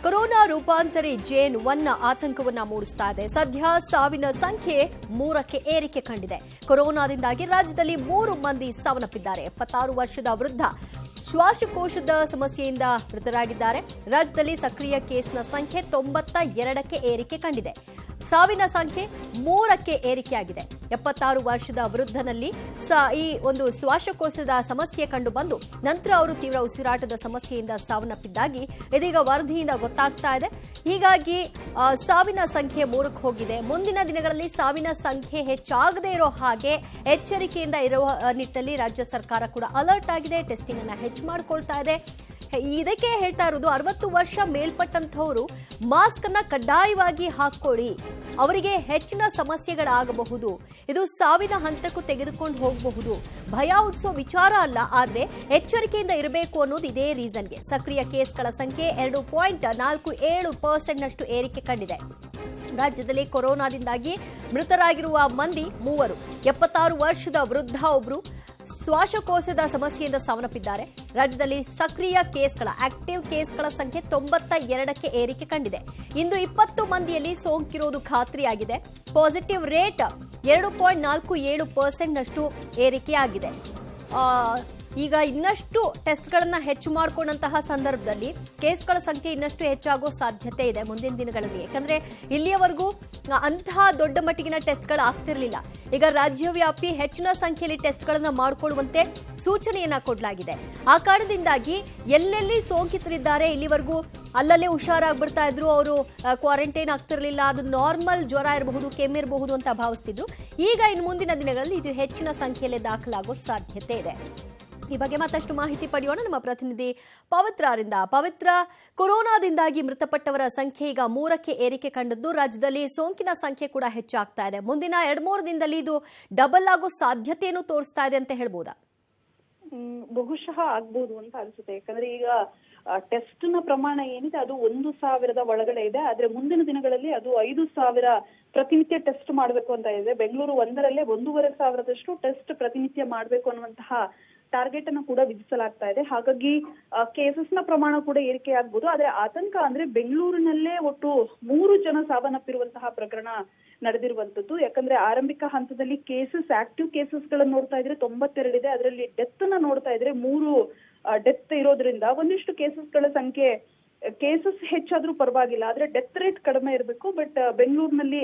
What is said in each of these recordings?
Corona ರೂಪಾಂತರಿ ಜೇನ್ 1 ಆತಂಕವನ್ನ ಮೂಡಿಸ್ತಾ ಇದೆ. ಸದ್ಯ ಸಾವಿನ ಸಂಖ್ಯೆ 3ಕ್ಕೆ ಏರಿಕೆ ಕಂಡಿದೆ. ಕೊರೋನಾದಿಂದಾಗಿ ರಾಜ್ಯದಲ್ಲಿ 3 ಮಂದಿ ಸಾವನ್ನಪ್ಪಿದ್ದಾರೆ. 76 ವರ್ಷದ ವೃದ್ಧ ಶ್ವಾಸಕೋಶದ ಸಮಸ್ಯೆಯಿಂದ ಮೃತರಾಗಿದ್ದಾರೆ. ರಾಜ್ಯದಲ್ಲಿ ಸಕ್ರಿಯ ಕೇಸ್ನ ಸಂಖ್ಯೆ 92ಕ್ಕೆ ಏರಿಕೆ ಕಂಡಿದೆ. ಸಾವಿನ ಸಂಖ್ಯೆ 3ಕ್ಕೆ ಏರಿಕೆಯಾಗಿದೆ. 76 ವರ್ಷದ ವೃದ್ಧನಲ್ಲಿ ಈ ಒಂದು ಶ್ವಾಸಕೋಶದ ಸಮಸ್ಯೆ ಕಂಡು ಬಂದು ನಂತರ ಅವರು ತೀವ್ರ ಉಸಿರಾಟದ ಸಮಸ್ಯೆಯಿಂದ ಸಾವನ್ನಪ್ಪಿದ್ದಾಗಿ ಇದೀಗ ವರದಿಯಿಂದ ಗೊತ್ತಾಗ್ತಾ ಇದೆ. ಹೀಗಾಗಿ ಸಾವಿನ ಸಂಖ್ಯೆ 3ಕ್ಕೆ ಹೋಗಿದೆ. ಮುಂದಿನ ದಿನಗಳಲ್ಲಿ ಸಾವಿನ ಸಂಖ್ಯೆ ಹೆಚ್ಚಾಗದೇ ಇರೋ ಹಾಗೆ ಎಚ್ಚರಿಕೆಯಿಂದ ಇರುವ ನಿಟ್ಟಿನಲ್ಲಿ ರಾಜ್ಯ ಸರ್ಕಾರ ಕೂಡ ಅಲರ್ಟ್ ಆಗಿದೆ. ಟೆಸ್ಟಿಂಗ್ ಅನ್ನ ಹೆಚ್ಚು ಮಾಡಿಕೊಳ್ತಾ ಇದೆ. ಇದಕ್ಕೆ ಹೇಳ್ತಾ ಇರೋದು 60 ವರ್ಷ ಮೇಲ್ಪಟ್ಟಂತವರು ಮಾಸ್ಕ್ ಅನ್ನ ಕಡ್ಡಾಯವಾಗಿ ಹಾಕೊಳ್ಳಿ, ಅವರಿಗೆ ಹೆಚ್ಚಿನ ಸಮಸ್ಯೆಗಳಾಗಬಹುದು, ಇದು ಸಾವಿನ ಹಂತಕ್ಕೂ ತೆಗೆದುಕೊಂಡು ಹೋಗಬಹುದು. ಭಯ ಹುಟ್ಟಿಸೋ ವಿಚಾರ ಅಲ್ಲ, ಆದ್ರೆ ಎಚ್ಚರಿಕೆಯಿಂದ ಇರಬೇಕು ಅನ್ನೋದು ಇದೇ ರೀಸನ್ಗೆ. ಸಕ್ರಿಯ ಕೇಸ್ಗಳ ಸಂಖ್ಯೆ 2.47% ಏರಿಕೆ ಕಂಡಿದೆ. ರಾಜ್ಯದಲ್ಲಿ ಕೊರೋನಾದಿಂದಾಗಿ ಮೃತರಾಗಿರುವ ಮಂದಿ 3. 76 ವರ್ಷದ ವೃದ್ಧ ಒಬ್ರು ಶ್ವಾಸಕೋಶದ ಸಮಸ್ಯೆಯಿಂದ ಸಾವನ್ನಪ್ಪಿದ್ದಾರೆ. ರಾಜ್ಯದಲ್ಲಿ ಸಕ್ರಿಯ ಆಕ್ಟಿವ್ ಕೇಸ್ಗಳ ಸಂಖ್ಯೆ 92ಕ್ಕೆ ಏರಿಕೆ ಕಂಡಿದೆ. ಇಂದು 20 ಮಂದಿಯಲ್ಲಿ ಸೋಂಕಿರೋದು ಖಾತ್ರಿಯಾಗಿದೆ. ಪಾಸಿಟಿವ್ ರೇಟ್ 2.47% ಏರಿಕೆಯಾಗಿದೆ. ಈಗ ಇನ್ನಷ್ಟು ಟೆಸ್ಟ್ಗಳನ್ನ ಹೆಚ್ಚು ಮಾಡಿಕೊಂಡಂತಹ ಸಂದರ್ಭದಲ್ಲಿ ಕೇಸ್ಗಳ ಸಂಖ್ಯೆ ಇನ್ನಷ್ಟು ಹೆಚ್ಚಾಗೋ ಸಾಧ್ಯತೆ ಇದೆ ಮುಂದಿನ ದಿನಗಳಲ್ಲಿ. ಯಾಕಂದ್ರೆ ಇಲ್ಲಿಯವರೆಗೂ ಅಂತಹ ದೊಡ್ಡ ಮಟ್ಟಿಗಿನ ಟೆಸ್ಟ್ಗಳು ಆಗ್ತಿರ್ಲಿಲ್ಲ. ಈಗ ರಾಜ್ಯವ್ಯಾಪಿ ಹೆಚ್ಚಿನ ಸಂಖ್ಯೆಯಲ್ಲಿ ಟೆಸ್ಟ್ಗಳನ್ನ ಮಾಡಿಕೊಳ್ಳುವಂತೆ ಸೂಚನೆಯನ್ನ ಕೊಡಲಾಗಿದೆ. ಆ ಕಾರಣದಿಂದಾಗಿ ಎಲ್ಲೆಲ್ಲಿ ಸೋಂಕಿತರಿದ್ದಾರೆ ಇಲ್ಲಿವರೆಗೂ ಅಲ್ಲಲ್ಲೇ ಹುಷಾರಾಗ್ಬಿಡ್ತಾ ಇದ್ರು, ಅವರು ಕ್ವಾರಂಟೈನ್ ಆಗ್ತಿರ್ಲಿಲ್ಲ, ಅದು ನಾರ್ಮಲ್ ಜ್ವರ ಇರಬಹುದು, ಕೆಮ್ಮಿರಬಹುದು ಅಂತ ಭಾವಿಸ್ತಿದ್ರು. ಈಗ ಇನ್ನು ಮುಂದಿನ ದಿನಗಳಲ್ಲಿ ಇದು ಹೆಚ್ಚಿನ ಸಂಖ್ಯೆಯಲ್ಲಿ ದಾಖಲಾಗೋ ಸಾಧ್ಯತೆ ಇದೆ. ಈ ಬಗ್ಗೆ ಮತ್ತಷ್ಟು ಮಾಹಿತಿ ಪಡೆಯೋಣ ನಮ್ಮ ಪ್ರತಿನಿಧಿ ಪವಿತ್ರರಿಂದ. ಪವಿತ್ರ, ಕೊರೋನಾದಿಂದಾಗಿ ಮೃತಪಟ್ಟವರ ಸಂಖ್ಯೆ ಈಗ 3ಕ್ಕೆ ಏರಿಕೆ ಕಂಡದ್ದು. ರಾಜ್ಯದಲ್ಲಿ ಸೋಂಕಿನ ಸಂಖ್ಯೆ ಕೂಡ ಹೆಚ್ಚಾಗ್ತಾ ಇದೆ. ಮುಂದಿನ 2-3 ದಿನದಲ್ಲಿ ಇದು ಡಬಲ್ ಆಗೋ ಸಾಧ್ಯತೆಯನ್ನು ತೋರಿಸ್ತಾ ಇದೆ ಅಂತ ಹೇಳ್ಬೋದಾ? ಬಹುಶಃ ಆಗ್ಬಹುದು ಅಂತ ಅನ್ಸುತ್ತೆ. ಯಾಕಂದ್ರೆ ಈಗ ಟೆಸ್ಟ್ ನ ಪ್ರಮಾಣ ಏನಿದೆ ಅದು 1,000 ಒಳಗಡೆ ಇದೆ. ಆದ್ರೆ ಮುಂದಿನ ದಿನಗಳಲ್ಲಿ ಅದು 5,000 ಪ್ರತಿನಿತ್ಯ ಟೆಸ್ಟ್ ಮಾಡಬೇಕು ಅಂತ ಇದೆ. ಬೆಂಗಳೂರು 1ರಲ್ಲೇ 1,500 ಟೆಸ್ಟ್ ಪ್ರತಿನಿತ್ಯ ಮಾಡಬೇಕು ಅನ್ನುವಂತಹ ಟಾರ್ಗೆಟ್ ಅನ್ನು ಕೂಡ ವಿಧಿಸಲಾಗ್ತಾ ಇದೆ. ಹಾಗಾಗಿ ಕೇಸಸ್ ನ ಪ್ರಮಾಣ ಕೂಡ ಏರಿಕೆ ಆಗ್ಬಹುದು. ಆದ್ರೆ ಆತಂಕ ಅಂದ್ರೆ ಬೆಂಗಳೂರಿನಲ್ಲೇ ಒಟ್ಟು 3 ಜನ ಸಾವನ್ನಪ್ಪಿರುವಂತಹ ಪ್ರಕರಣ ನಡೆದಿರುವಂತದ್ದು. ಯಾಕಂದ್ರೆ ಆರಂಭಿಕ ಹಂತದಲ್ಲಿ ಆಕ್ಟಿವ್ ಕೇಸಸ್ ಗಳನ್ನ ನೋಡ್ತಾ ಇದ್ರೆ 92 ಇದೆ. ಅದರಲ್ಲಿ ಡೆತ್ ನ ನೋಡ್ತಾ ಇದ್ರೆ 3 ಡೆತ್ ಇರೋದ್ರಿಂದ ಒಂದಿಷ್ಟು ಕೇಸಸ್ಗಳ ಸಂಖ್ಯೆ ಹೆಚ್ಚಾದ್ರೂ ಪರವಾಗಿಲ್ಲ, ಆದ್ರೆ ಡೆತ್ ರೇಟ್ ಕಡಿಮೆ ಇರಬೇಕು. ಬಟ್ ಬೆಂಗಳೂರಿನಲ್ಲಿ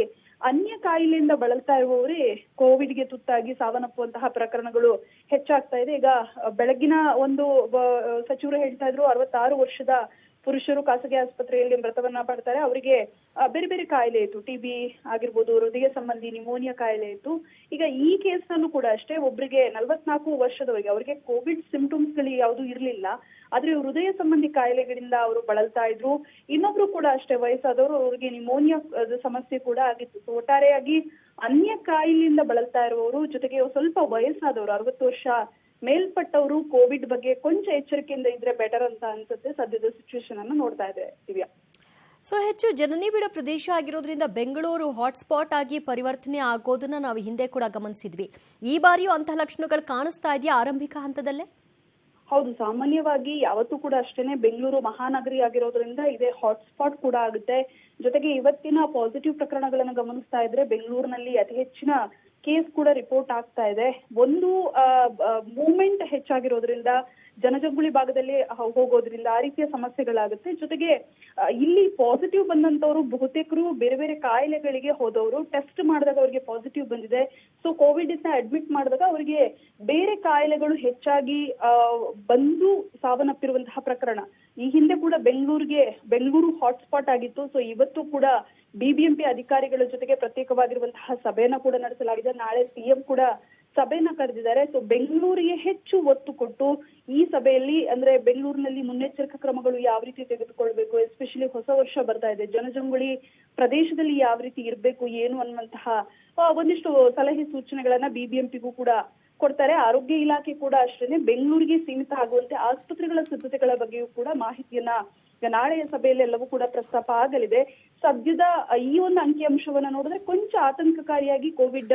ಅನ್ಯ ಕಾಯಿಲೆಯಿಂದ ಬಳಲ್ತಾ ಇರುವವರೇ ಕೋವಿಡ್ಗೆ ತುತ್ತಾಗಿ ಸಾವನ್ನಪ್ಪುವಂತಹ ಪ್ರಕರಣಗಳು ಹೆಚ್ಚಾಗ್ತಾ ಇದೆ. ಈಗ ಬೆಳಗಿನ ಒಂದು ಸಚಿವರು ಹೇಳ್ತಾ ಇದ್ರು 66 ವರ್ಷದ ಪುರುಷರು ಖಾಸಗಿ ಆಸ್ಪತ್ರೆಯಲ್ಲಿ ಮೃತವನ್ನ ಪಡ್ತಾರೆ. ಅವರಿಗೆ ಬೇರೆ ಬೇರೆ ಕಾಯಿಲೆ ಇತ್ತು, TB ಆಗಿರ್ಬೋದು, ಹೃದಯ ಸಂಬಂಧಿ ನಿಮೋನಿಯಾ ಕಾಯಿಲೆ ಇತ್ತು. ಈಗ ಈ ಕೇಸ್ ನಲ್ಲೂ ಕೂಡ ಅಷ್ಟೇ, ಒಬ್ಬರಿಗೆ 44 ವರ್ಷದವರಿಗೆ ಅವರಿಗೆ ಕೋವಿಡ್ ಸಿಂಪ್ಟಮ್ಸ್ ಗಳು ಯಾವುದು ಇರ್ಲಿಲ್ಲ, ಆದ್ರೆ ಹೃದಯ ಸಂಬಂಧಿ ಕಾಯಿಲೆಗಳಿಂದ ಅವರು ಬಳಲ್ತಾ ಇದ್ರು. ಇನ್ನೊಬ್ರು ಕೂಡ ಅಷ್ಟೇ, ವಯಸ್ಸಾದವರು, ಅವರಿಗೆ ನಿಮೋನಿಯಾ ಸಮಸ್ಯೆ ಕೂಡ ಆಗಿತ್ತು. ಒಟ್ಟಾರೆಯಾಗಿ ಅನ್ಯ ಕಾಯಿಲೆಯಿಂದ ಬಳಲ್ತಾ ಇರುವವರು ಜೊತೆಗೆ ಸ್ವಲ್ಪ ವಯಸ್ಸಾದವರು 60 ವರ್ಷ ಮೇಲ್ಪಟ್ಟವರು ಕೋವಿಡ್ ಬಗ್ಗೆ ಕೊಂಚ ಎಚ್ಚರಿಕೆಯಿಂದ ಇದ್ರೆ ಬೆಟರ್ ಅಂತ ಅನ್ಸುತ್ತೆ. ಸದ್ಯದ ಸಿಚುವೇಶನ್ ಅನ್ನು ನೋಡ್ತಾ ಇದೆ ದಿವ್ಯಾ. ಹೆಚ್ಚು ಜನನಿಬಿಡ ಪ್ರದೇಶ ಆಗಿರೋದ್ರಿಂದ ಬೆಂಗಳೂರು ಹಾಟ್ಸ್ಪಾಟ್ ಆಗಿ ಪರಿವರ್ತನೆ ಆಗೋದನ್ನ ನಾವು ಹಿಂದೆ ಕೂಡ ಗಮನಿಸಿದ್ವಿ. ಈ ಬಾರಿಯೂ ಅಂತಹ ಲಕ್ಷಣಗಳು ಕಾಣಿಸ್ತಾ ಇದೆಯಾ ಆರಂಭಿಕ ಹಂತದಲ್ಲೇ? ಹೌದು, ಸಾಮಾನ್ಯವಾಗಿ ಯಾವತ್ತೂ ಕೂಡ ಅಷ್ಟೇನೆ ಬೆಂಗಳೂರು ಮಹಾನಗರಿ ಆಗಿರೋದ್ರಿಂದ ಇದೇ ಹಾಟ್ಸ್ಪಾಟ್ ಕೂಡ ಆಗುತ್ತೆ. ಜೊತೆಗೆ ಇವತ್ತಿನ ಪಾಸಿಟಿವ್ ಪ್ರಕರಣಗಳನ್ನ ಗಮನಿಸ್ತಾ ಇದ್ರೆ ಬೆಂಗಳೂರಿನಲ್ಲಿ ಅತಿ ಹೆಚ್ಚಿನ ಕೇಸ್ ಕೂಡ ರಿಪೋರ್ಟ್ ಆಗ್ತಾ ಇದೆ. ಒಂದು ಮೂವ್ಮೆಂಟ್ ಹೆಚ್ಚಾಗಿರೋದ್ರಿಂದ ಜನಜಂಗುಳಿ ಭಾಗದಲ್ಲಿ ಹೋಗೋದ್ರಿಂದ ಆ ರೀತಿಯ ಸಮಸ್ಯೆಗಳಾಗುತ್ತೆ. ಜೊತೆಗೆ ಇಲ್ಲಿ ಪಾಸಿಟಿವ್ ಬಂದಂತವ್ರು ಬಹುತೇಕರು ಬೇರೆ ಬೇರೆ ಕಾಯಿಲೆಗಳಿಗೆ ಹೋದವರು ಟೆಸ್ಟ್ ಮಾಡಿದಾಗ ಅವರಿಗೆ ಪಾಸಿಟಿವ್ ಬಂದಿದೆ. ಸೊ ಕೋವಿಡ್ ನ ಅಡ್ಮಿಟ್ ಮಾಡಿದಾಗ ಅವರಿಗೆ ಬೇರೆ ಕಾಯಿಲೆಗಳು ಹೆಚ್ಚಾಗಿ ಬಂದು ಸಾವನ್ನಪ್ಪಿರುವಂತಹ ಪ್ರಕರಣ ಈ ಹಿಂದೆ ಕೂಡ ಬೆಂಗಳೂರು ಹಾಟ್ಸ್ಪಾಟ್ ಆಗಿತ್ತು. ಸೊ ಇವತ್ತು ಕೂಡ BBMP ಅಧಿಕಾರಿಗಳ ಜೊತೆಗೆ ಪ್ರತ್ಯೇಕವಾಗಿರುವಂತಹ ಸಭೆಯನ್ನ ಕೂಡ ನಡೆಸಲಾಗಿದೆ. ನಾಳೆ CM ಕೂಡ ಸಭೆಯನ್ನ ಕರೆದಿದ್ದಾರೆ. ಸೊ ಬೆಂಗಳೂರಿಗೆ ಹೆಚ್ಚು ಒತ್ತು ಕೊಟ್ಟು ಈ ಸಭೆಯಲ್ಲಿ ಅಂದ್ರೆ ಬೆಂಗಳೂರಿನಲ್ಲಿ ಮುನ್ನೆಚ್ಚರಿಕಾ ಕ್ರಮಗಳು ಯಾವ ರೀತಿ ತೆಗೆದುಕೊಳ್ಬೇಕು, ಎಸ್ಪೆಷಲಿ ಹೊಸ ವರ್ಷ ಬರ್ತಾ ಇದೆ, ಜನಜಂಗುಳಿ ಪ್ರದೇಶದಲ್ಲಿ ಯಾವ ರೀತಿ ಇರಬೇಕು ಏನು ಅನ್ನುವಂತಹ ಒಂದಿಷ್ಟು ಸಲಹೆ ಸೂಚನೆಗಳನ್ನ BBMPಗೂ ಕೂಡ ಕೊಡ್ತಾರೆ. ಆರೋಗ್ಯ ಇಲಾಖೆ ಕೂಡ ಅಷ್ಟೇನೆ ಬೆಂಗಳೂರಿಗೆ ಸೀಮಿತ ಆಗುವಂತೆ ಆಸ್ಪತ್ರೆಗಳ ಸಿದ್ಧತೆಗಳ ಬಗ್ಗೆಯೂ ಕೂಡ ಮಾಹಿತಿಯನ್ನ ನಾಳೆಯ ಸಭೆಯಲ್ಲಿ ಎಲ್ಲವೂ ಕೂಡ ಪ್ರಸ್ತಾಪ ಆಗಲಿದೆ. ಸದ್ಯದ ಈ ಒಂದು ಅಂಕಿಅಂಶವನ್ನ ನೋಡಿದ್ರೆ ಕೊಂಚ ಆತಂಕಕಾರಿಯಾಗಿ ಕೋವಿಡ್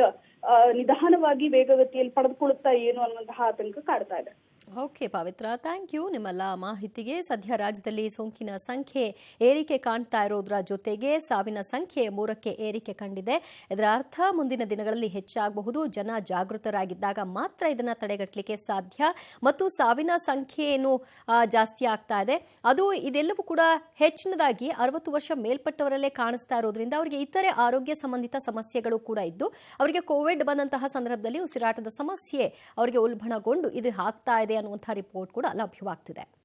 ನಿಧಾನವಾಗಿ ವೇಗಗತಿಯಲ್ಲಿ ಪಡೆದುಕೊಳ್ಳುತ್ತಾ ಏನು ಅನ್ನುವಂತಹ ಆತಂಕ ಕಾಡ್ತಾ ಇದೆ. ಓಕೆ ಪವಿತ್ರ, ಥ್ಯಾಂಕ್ ಯು ನಿಮ್ಮೆಲ್ಲ ಮಾಹಿತಿಗೆ. ಸದ್ಯ ರಾಜ್ಯದಲ್ಲಿ ಸೋಂಕಿನ ಸಂಖ್ಯೆ ಏರಿಕೆ ಕಾಣ್ತಾ ಇರೋದ್ರ ಜೊತೆಗೆ ಸಾವಿನ ಸಂಖ್ಯೆ 3ಕ್ಕೆ ಏರಿಕೆ ಕಂಡಿದೆ. ಇದರ ಅರ್ಥ ಮುಂದಿನ ದಿನಗಳಲ್ಲಿ ಹೆಚ್ಚಾಗಬಹುದು. ಜನ ಜಾಗೃತರಾಗಿದ್ದಾಗ ಮಾತ್ರ ಇದನ್ನ ತಡೆಗಟ್ಟಲಿಕ್ಕೆ ಸಾಧ್ಯ. ಮತ್ತು ಸಾವಿನ ಸಂಖ್ಯೆ ಏನು ಜಾಸ್ತಿ ಆಗ್ತಾ ಇದೆ, ಅದು ಇದೆಲ್ಲವೂ ಕೂಡ ಹೆಚ್ಚಿನದಾಗಿ 60 ವರ್ಷ ಮೇಲ್ಪಟ್ಟವರಲ್ಲೇ ಕಾಣಿಸ್ತಾ ಇರೋದ್ರಿಂದ ಅವರಿಗೆ ಇತರೆ ಆರೋಗ್ಯ ಸಂಬಂಧಿತ ಸಮಸ್ಯೆಗಳು ಕೂಡ ಇದ್ದು ಅವರಿಗೆ ಕೋವಿಡ್ ಬಂದಂತಹ ಸಂದರ್ಭದಲ್ಲಿ ಉಸಿರಾಟದ ಸಮಸ್ಯೆ ಅವರಿಗೆ ಉಲ್ಬಣಗೊಂಡು ಇದು ಆಗ್ತಾ ಇದೆ ಅನ್ನುವಂಥ ರಿಪೋರ್ಟ್ ಕೂಡ ಲಭ್ಯವಾಗ್ತಿದೆ.